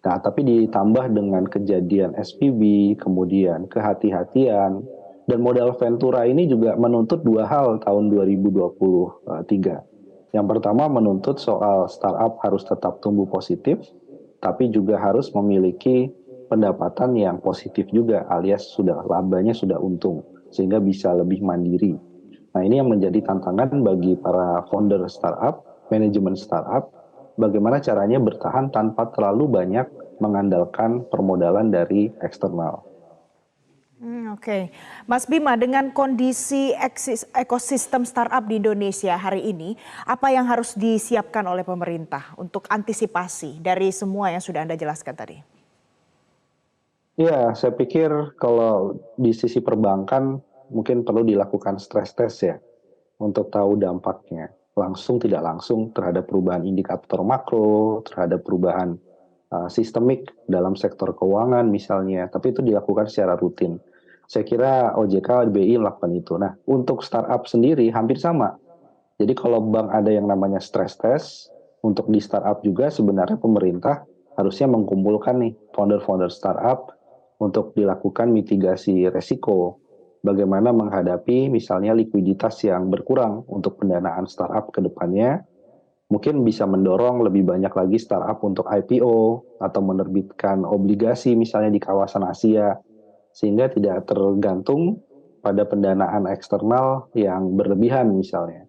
Nah, tapi ditambah dengan kejadian SVB, kemudian kehati-hatian, dan modal Ventura ini juga menuntut dua hal tahun 2023. Yang pertama menuntut soal startup harus tetap tumbuh positif, tapi juga harus memiliki pendapatan yang positif juga, alias sudah labanya sudah untung, sehingga bisa lebih mandiri. Nah, ini yang menjadi tantangan bagi para founder startup, manajemen startup, bagaimana caranya bertahan tanpa terlalu banyak mengandalkan permodalan dari eksternal. Oke. Mas Bima, dengan kondisi ekosistem startup di Indonesia hari ini, apa yang harus disiapkan oleh pemerintah untuk antisipasi dari semua yang sudah Anda jelaskan tadi? Ya, saya pikir kalau di sisi perbankan mungkin perlu dilakukan stress test ya untuk tahu dampaknya langsung tidak langsung terhadap perubahan indikator makro, terhadap perubahan sistemik dalam sektor keuangan misalnya, tapi itu dilakukan secara rutin. Saya kira OJK, BI melakukan itu. Nah, untuk startup sendiri hampir sama. Jadi kalau bank ada yang namanya stress test, untuk di startup juga sebenarnya pemerintah harusnya mengumpulkan nih founder-founder startup untuk dilakukan mitigasi resiko. Bagaimana menghadapi misalnya likuiditas yang berkurang untuk pendanaan startup ke depannya, mungkin bisa mendorong lebih banyak lagi startup untuk IPO atau menerbitkan obligasi misalnya di kawasan Asia, sehingga tidak tergantung pada pendanaan eksternal yang berlebihan misalnya.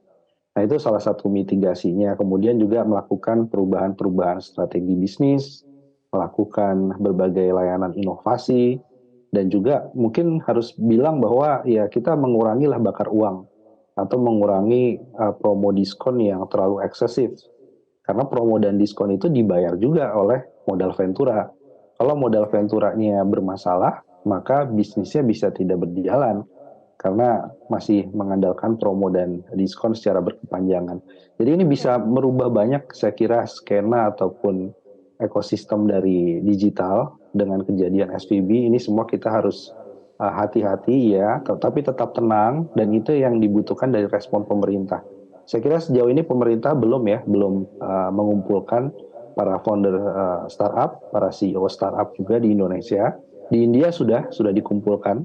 Nah, itu salah satu mitigasinya. Kemudian juga melakukan perubahan-perubahan strategi bisnis, melakukan berbagai layanan inovasi, dan juga mungkin harus bilang bahwa ya kita mengurangi lah bakar uang atau mengurangi promo diskon yang terlalu eksesif. Karena promo dan diskon itu dibayar juga oleh modal Ventura. Kalau modal Venturanya bermasalah, maka bisnisnya bisa tidak berjalan karena masih mengandalkan promo dan diskon secara berkepanjangan. Jadi ini bisa merubah banyak saya kira skena ataupun ekosistem dari digital dengan kejadian SVB. Ini semua kita harus hati-hati ya, tetapi tetap tenang, dan itu yang dibutuhkan dari respon pemerintah. Saya kira sejauh ini pemerintah belum mengumpulkan para founder startup, para CEO startup juga di Indonesia. Di India sudah dikumpulkan.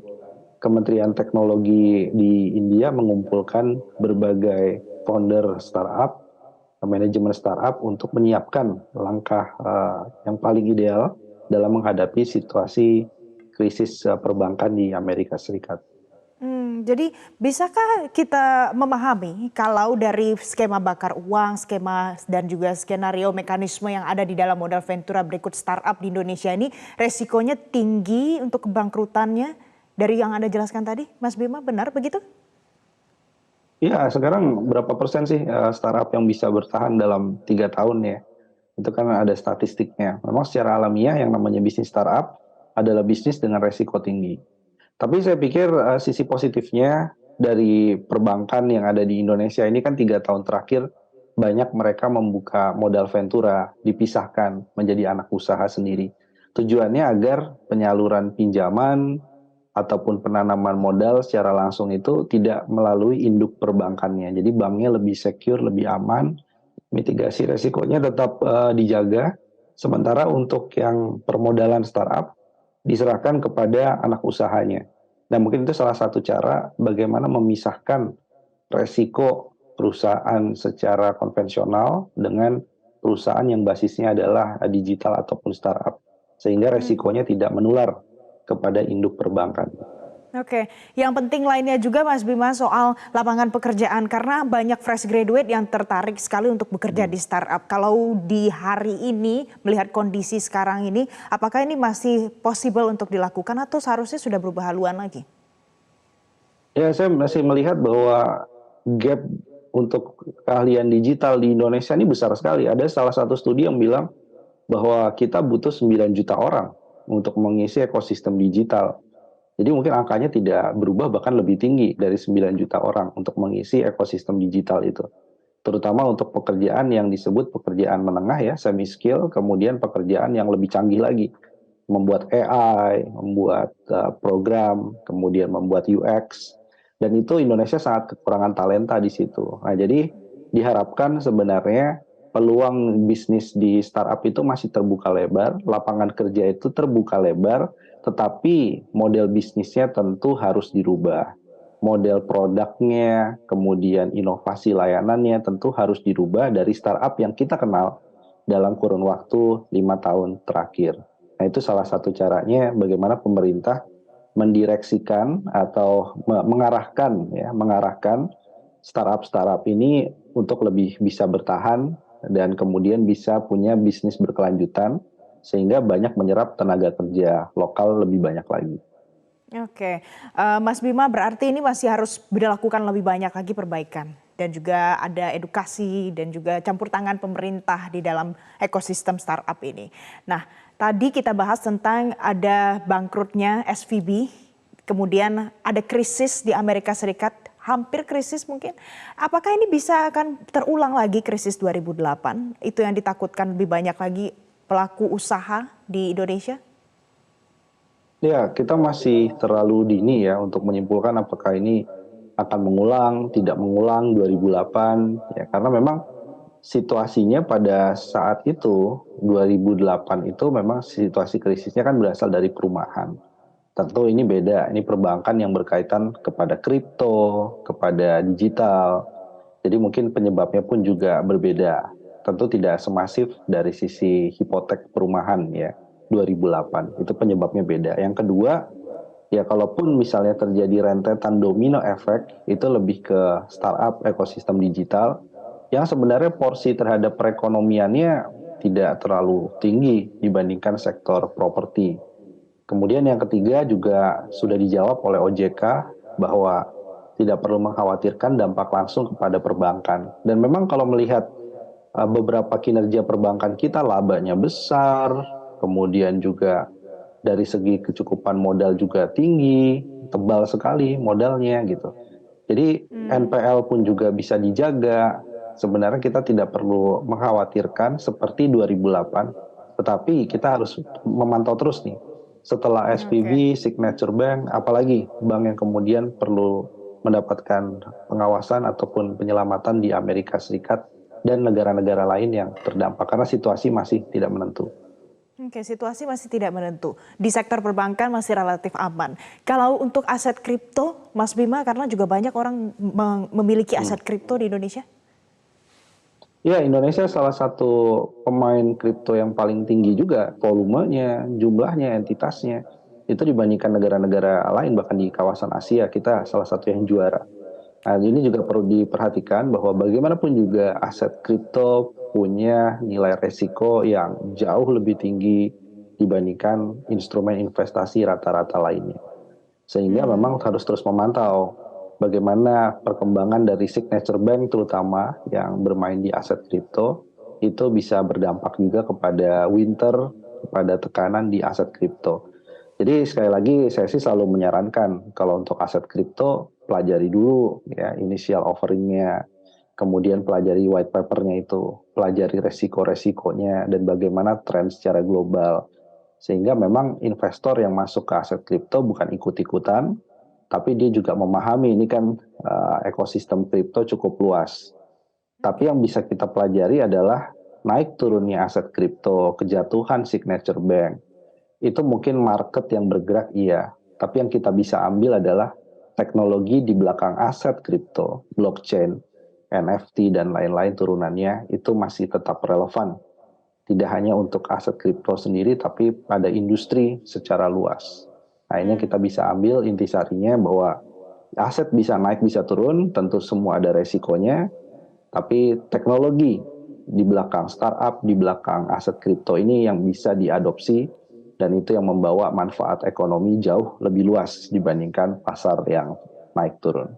Kementerian Teknologi di India mengumpulkan berbagai founder startup, manajemen startup untuk menyiapkan langkah yang paling ideal dalam menghadapi situasi krisis perbankan di Amerika Serikat. Jadi bisakah kita memahami kalau dari skema bakar uang, skema dan juga skenario mekanisme yang ada di dalam modal Ventura berikut startup di Indonesia ini resikonya tinggi untuk kebangkrutannya dari yang Anda jelaskan tadi, Mas Bima, benar begitu? Ya, sekarang berapa persen sih startup yang bisa bertahan dalam 3 tahun ya? Itu kan ada statistiknya. Memang secara alamiah yang namanya bisnis startup adalah bisnis dengan resiko tinggi. Tapi saya pikir sisi positifnya dari perbankan yang ada di Indonesia ini kan 3 tahun terakhir banyak mereka membuka modal Ventura, dipisahkan menjadi anak usaha sendiri. Tujuannya agar penyaluran pinjaman ataupun penanaman modal secara langsung itu tidak melalui induk perbankannya. Jadi banknya lebih secure, lebih aman, mitigasi resikonya tetap dijaga. Sementara untuk yang permodalan startup diserahkan kepada anak usahanya. Nah, mungkin itu salah satu cara bagaimana memisahkan resiko perusahaan secara konvensional dengan perusahaan yang basisnya adalah digital ataupun startup. Sehingga resikonya tidak menular kepada induk perbankan. Oke, yang penting lainnya juga Mas Bima soal lapangan pekerjaan karena banyak fresh graduate yang tertarik sekali untuk bekerja di startup. Kalau di hari ini melihat kondisi sekarang ini, apakah ini masih possible untuk dilakukan atau seharusnya sudah berubah haluan lagi? Ya, saya masih melihat bahwa gap untuk keahlian digital di Indonesia ini besar sekali. Ada salah satu studi yang bilang bahwa kita butuh 9 juta orang untuk mengisi ekosistem digital. Jadi mungkin angkanya tidak berubah, bahkan lebih tinggi dari 9 juta orang untuk mengisi ekosistem digital itu. Terutama untuk pekerjaan yang disebut pekerjaan menengah ya, semi skill, kemudian pekerjaan yang lebih canggih lagi. Membuat AI, membuat program, kemudian membuat UX. Dan itu Indonesia sangat kekurangan talenta di situ. Nah, jadi diharapkan sebenarnya peluang bisnis di startup itu masih terbuka lebar, lapangan kerja itu terbuka lebar, tetapi model bisnisnya tentu harus dirubah. Model produknya, kemudian inovasi layanannya tentu harus dirubah dari startup yang kita kenal dalam kurun waktu 5 tahun terakhir. Nah, itu salah satu caranya bagaimana pemerintah mendireksikan atau mengarahkan startup-startup ini untuk lebih bisa bertahan dan kemudian bisa punya bisnis berkelanjutan sehingga banyak menyerap tenaga kerja lokal lebih banyak lagi. Oke, Mas Bima berarti ini masih harus dilakukan lebih banyak lagi perbaikan dan juga ada edukasi dan juga campur tangan pemerintah di dalam ekosistem startup ini. Nah, tadi kita bahas tentang ada bangkrutnya SVB, kemudian ada krisis di Amerika Serikat, hampir krisis mungkin. Apakah ini bisa akan terulang lagi krisis 2008? Itu yang ditakutkan lebih banyak lagi pelaku usaha di Indonesia? Ya, kita masih terlalu dini ya untuk menyimpulkan apakah ini akan mengulang, tidak mengulang 2008 ya, karena memang situasinya pada saat itu 2008 itu memang situasi krisisnya kan berasal dari perumahan. Tentu ini beda, ini perbankan yang berkaitan kepada kripto, kepada digital. Jadi mungkin penyebabnya pun juga berbeda. Tentu tidak semasif dari sisi hipotek perumahan ya 2008. Itu penyebabnya beda. Yang kedua, ya kalaupun misalnya terjadi rentetan domino efek, itu lebih ke startup ekosistem digital yang sebenarnya porsi terhadap perekonomiannya tidak terlalu tinggi dibandingkan sektor properti. Kemudian yang ketiga juga sudah dijawab oleh OJK bahwa tidak perlu mengkhawatirkan dampak langsung kepada perbankan. Dan memang kalau melihat beberapa kinerja perbankan kita labanya besar, kemudian juga dari segi kecukupan modal juga tinggi, tebal sekali modalnya gitu. Jadi NPL pun juga bisa dijaga. Sebenarnya kita tidak perlu mengkhawatirkan seperti 2008, tetapi kita harus memantau terus nih. Setelah Oke. SVB, Signature Bank, apalagi bank yang kemudian perlu mendapatkan pengawasan ataupun penyelamatan di Amerika Serikat dan negara-negara lain yang terdampak karena situasi masih tidak menentu. Oke, situasi masih tidak menentu. Di sektor perbankan masih relatif aman. Kalau untuk aset kripto, Mas Bima, karena juga banyak orang memiliki aset kripto di Indonesia. Ya, Indonesia salah satu pemain kripto yang paling tinggi juga volumenya, jumlahnya, entitasnya. Itu dibandingkan negara-negara lain, bahkan di kawasan Asia, kita salah satu yang juara. Nah, ini juga perlu diperhatikan bahwa bagaimanapun juga aset kripto punya nilai resiko yang jauh lebih tinggi dibandingkan instrumen investasi rata-rata lainnya. Sehingga memang harus terus memantau bagaimana perkembangan dari Signature Bank terutama yang bermain di aset kripto itu bisa berdampak juga kepada winter, kepada tekanan di aset kripto. Jadi sekali lagi saya sih selalu menyarankan kalau untuk aset kripto pelajari dulu ya initial offeringnya, kemudian pelajari white papernya itu, pelajari resiko-resikonya dan bagaimana tren secara global. Sehingga memang investor yang masuk ke aset kripto bukan ikut-ikutan, tapi dia juga memahami ini kan ekosistem kripto cukup luas. Tapi yang bisa kita pelajari adalah naik turunnya aset kripto, kejatuhan Signature Bank. Itu mungkin market yang bergerak iya, tapi yang kita bisa ambil adalah teknologi di belakang aset kripto, blockchain, NFT dan lain-lain turunannya itu masih tetap relevan. Tidak hanya untuk aset kripto sendiri, tapi pada industri secara luas. Nah, ini kita bisa ambil intisarinya bahwa aset bisa naik, bisa turun, tentu semua ada resikonya, tapi teknologi di belakang startup, di belakang aset kripto ini yang bisa diadopsi, dan itu yang membawa manfaat ekonomi jauh lebih luas dibandingkan pasar yang naik turun.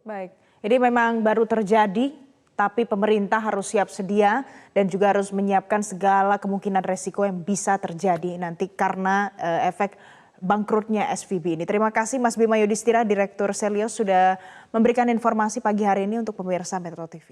Baik, jadi memang baru terjadi, tapi pemerintah harus siap sedia dan juga harus menyiapkan segala kemungkinan resiko yang bisa terjadi nanti karena efek bangkrutnya SVB ini. Terima kasih Mas Bima Yudhistira, Direktur Selios sudah memberikan informasi pagi hari ini untuk pemirsa Metro TV.